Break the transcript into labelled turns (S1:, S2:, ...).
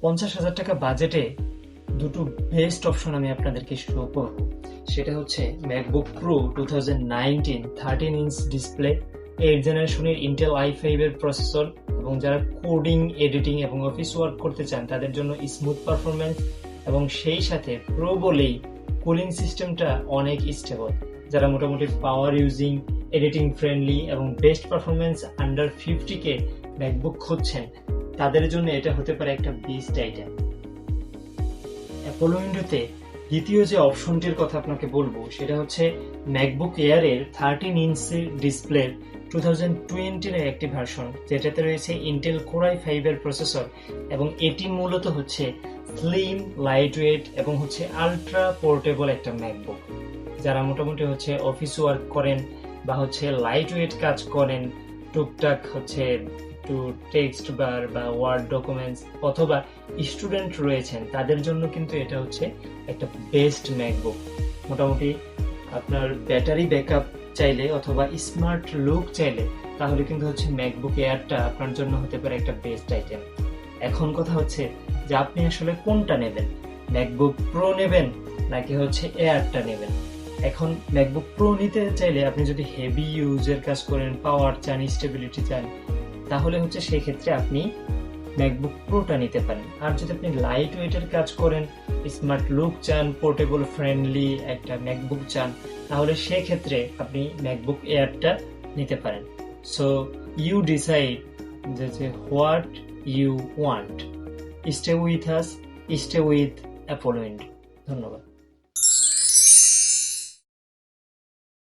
S1: 50,000 টাকা বাজেটে দুটো বেস্ট অপশন আমি আপনাদেরকে শো করব। সেটা হচ্ছে MacBook pro 2019 13 inch display, 8th জেনারেশনের ইন্টেল i5 এর প্রসেসর, এবং যারা কোডিং, এডিটিং এবং অফিস ওয়ার্ক করতে চান তাদের জন্য স্মুথ পারফরমেন্স, এবং সেই সাথে প্রো বলেই কুলিং সিস্টেমটা অনেক স্টেবল। যারা মোটামুটি পাওয়ার ইউজিং, এডিটিং ফ্রেন্ডলি এবং best performance under 50K MacBook খুঁজছেন, তাদের জন্য এটা হতে পারে একটা বেস্ট আইটেম। অ্যাপোলো উইন্ডোতে দ্বিতীয় যে অপশনটির কথা আপনাকে বলবো সেটা হচ্ছে ম্যাকবুক এয়ারের 13 ইঞ্চের ডিসপ্লের 2020 এর একটি ভার্সন, যেটাতে রয়েছে ইন্টেল কোর i5 এর প্রসেসর, এবং এটি মূলত হচ্ছে স্লিম, লাইট ওয়েট এবং হচ্ছে আলট্রা পোর্টেবল একটা ম্যাকবুক। যারা মোটামুটি হচ্ছে অফিস ওয়ার্ক করেন বা হচ্ছে লাইট ওয়েট কাজ করেন, টুকটাক হচ্ছে একটু টেক্সট বার বা ওয়ার্ড ডকুমেন্টস, অথবা স্টুডেন্ট রয়েছেন, তাদের জন্য কিন্তু এটা হচ্ছে একটা বেস্ট ম্যাকবুক। মোটামুটি আপনার ব্যাটারি ব্যাকআপ চাইলে অথবা স্মার্ট লুক চাইলে তাহলে কিন্তু হচ্ছে ম্যাকবুক এয়ারটা আপনার জন্য হতে পারে একটা বেস্ট আইটেম। এখন কথা হচ্ছে যে আপনি আসলে কোনটা নেবেন, ম্যাকবুক প্রো নেবেন নাকি হচ্ছে এয়ারটা নেবেন। এখন ম্যাকবুক প্রো নিতে চাইলে আপনি যদি হেভি ইউজের কাজ করেন, পাওয়ার চান, স্টেবিলিটি চান, তাহলে হচ্ছে সেই ক্ষেত্রে আপনি ম্যাকবুক প্রোটা নিতে পারেন। আর যদি আপনি লাইট ওয়েটের কাজ করেন, স্মার্ট লুক চান, পোর্টেবল ফ্রেন্ডলি একটা ম্যাকবুক চান, তাহলে সেক্ষেত্রে আপনি ম্যাকবুক এয়ারটা নিতে পারেন। সো ইউ ডিসাইড যে what you want. Stay with us, stay with Apollo Window. ধন্যবাদ।